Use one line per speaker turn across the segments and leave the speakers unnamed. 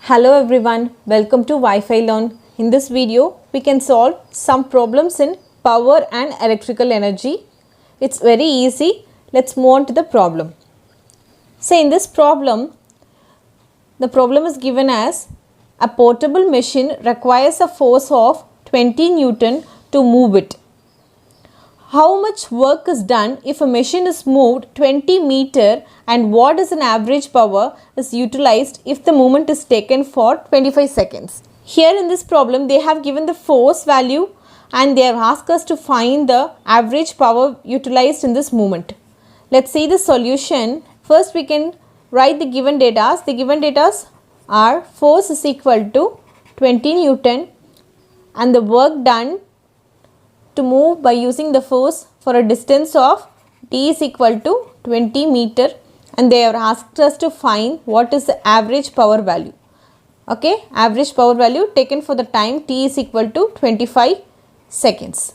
Hello everyone, welcome to Wi-Fi Learn. In this video, we can solve some problems in power and electrical energy. It's very easy. Let's move on to the problem. So in this problem, the problem is given as a portable machine requires a force of 20 Newton to move it. How much work is done if a machine is moved 20 meter and what is an average power is utilized if the movement is taken for 25 seconds. Here in this problem they have given the force value and they have asked us to find the average power utilized in this movement. Let's see the solution. First we can write the given data. The given data are force is equal to 20 Newton and the work done to move by using the force for a distance of t is equal to 20 meter and they have asked us to find what is the average power value. Okay, average power value taken for the time t is equal to 25 seconds.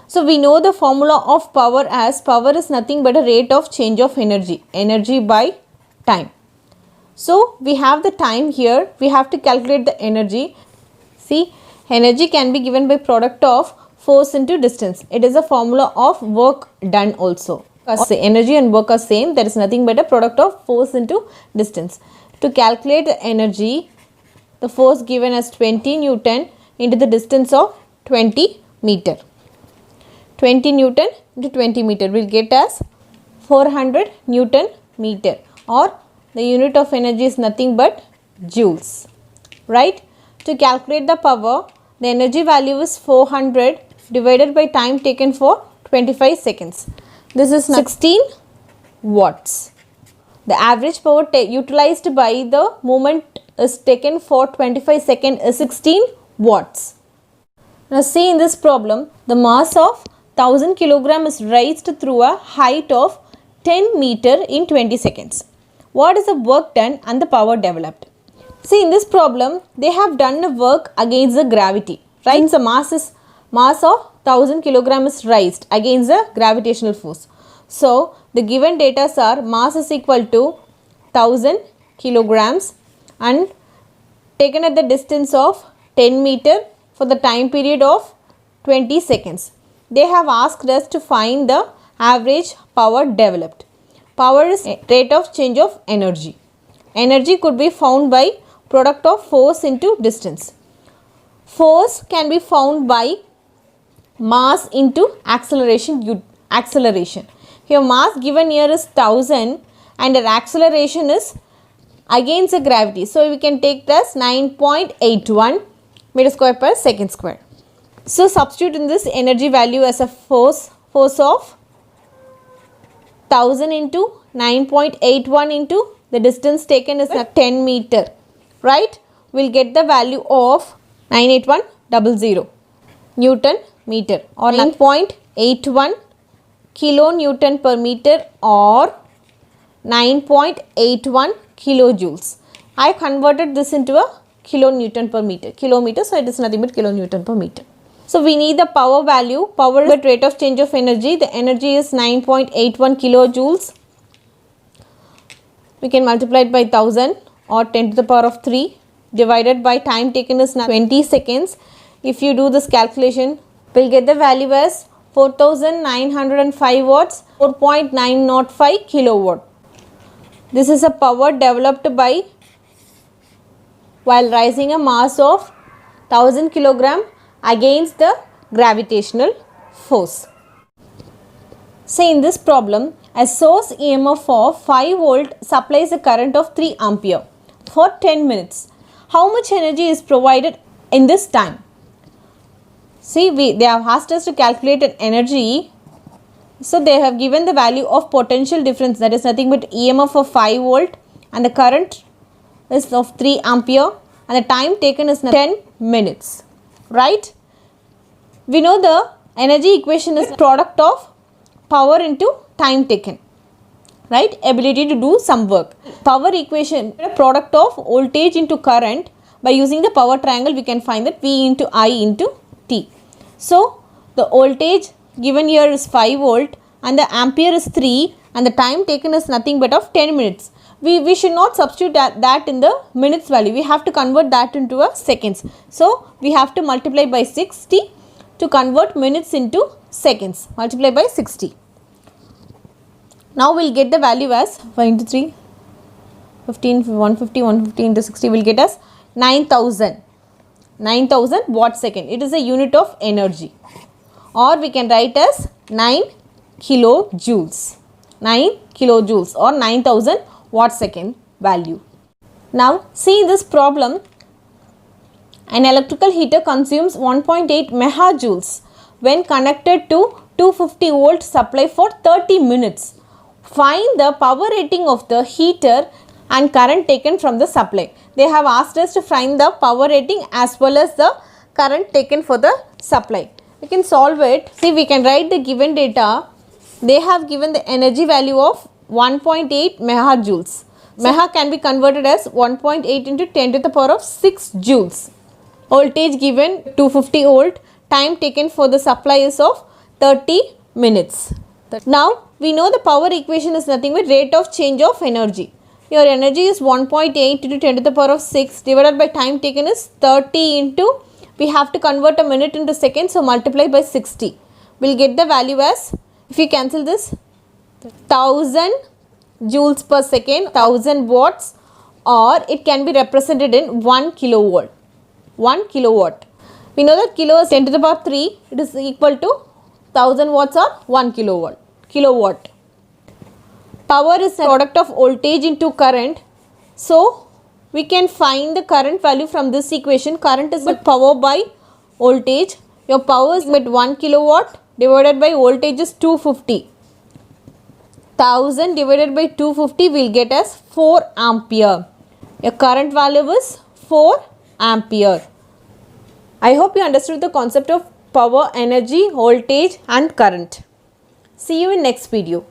So we know the formula of power as power is nothing but a rate of change of energy by time. So we have the time here, we have to calculate the energy. See, energy can be given by product of force into distance. It is a formula of work done also. As energy and work are same, there is nothing but a product of force into distance. To calculate the energy, the force given as 20 Newton into the distance of 20 meter. 20 Newton into 20 meter will get as 400 Newton meter, or the unit of energy is nothing but joules. Right? To calculate the power, the energy value is 400 divided by time taken for 25 seconds. This is 16 watts. The average power utilized by the movement is taken for 25 seconds is 16 watts. Now see in this problem, the mass of 1000 kg is raised through a height of 10 meter in 20 seconds. What is the work done and the power developed? See in this problem, they have done the work against the gravity. Right? Since the mass of 1000 kg is raised against the gravitational force. So the given data are mass is equal to 1000 kilograms and taken at the distance of 10 meter for the time period of 20 seconds. They have asked us to find the average power developed. Power is rate of change of energy. Energy could be found by product of force into distance. Force can be found by mass into acceleration. Here mass given here is 1000 and the acceleration is against the gravity. So we can take this 9.81 meter square per second square. So substitute in this energy value as a force of 1000 into 9.81 into the distance taken is 10 meter. Right? We'll get the value of 98100 Newton meter or 9.81 kilonewton per meter or 9.81 kilojoules. I converted this into a kilonewton per meter. Kilometer, so it is nothing but kilonewton per meter. So we need the power value. Power is the rate of change of energy. The energy is 9.81 kilojoules. We can multiply it by 1000 or 10 to the power of 3 divided by time taken is 20 seconds. If you do this calculation, we'll get the value as 4905 watts, 4.905 kilowatt. This is a power developed by while raising a mass of 1000 kilogram against the gravitational force. Say in this problem, a source EMF of 5 volt supplies a current of 3 ampere for 10 minutes. How much energy is provided in this time? See, they have asked us to calculate an energy. So they have given the value of potential difference, that is nothing but EMF of 5 volt and the current is of 3 ampere and the time taken is 10 minutes. Right? We know the energy equation is product of power into time taken. Right? Ability to do some work. Power equation, product of voltage into current. By using the power triangle, we can find that V into I into T. So the voltage given here is 5 volt and the ampere is 3 and the time taken is nothing but of 10 minutes. We should not substitute that in the minutes value. We have to convert that into a seconds. So we have to multiply by 60 to convert minutes into seconds. Multiply by 60. Now we'll get the value as 5 into 3, 15, 150 into 60 will get us 9000 watt second. It is a unit of energy, or we can write as 9 kilojoules. 9 kilojoules or 9000 watt second value. Now see this problem. An electrical heater consumes 1.8 megajoules when connected to 250 volt supply for 30 minutes. Find the power rating of the heater and current taken from the supply. They have asked us to find the power rating as well as the current taken for the supply. We can solve it. See, we can write the given data. They have given the energy value of 1.8 megajoules. Mega can be converted as 1.8 into 10 to the power of 6 joules. Voltage given 250 volt. Time taken for the supply is of 30 minutes. Now we know the power equation is nothing but rate of change of energy. Your energy is 1.8 into 10 to the power of 6 divided by time taken is 30 into, we have to convert a minute into seconds, so multiply by 60. We'll get the value as, if you cancel this, 1000 joules per second, 1000 watts, or it can be represented in 1 kilowatt. 1 kilowatt. We know that kilo is 10 to the power 3, it is equal to 1000 watts or 1 kilowatt. Power is a product of voltage into current. So we can find the current value from this equation. Current is power by voltage. Your power is 1 kilowatt divided by voltage is 250. 1000 divided by 250 will get as 4 ampere. Your current value is 4 ampere. I hope you understood the concept of power, energy, voltage and current. See you in next video.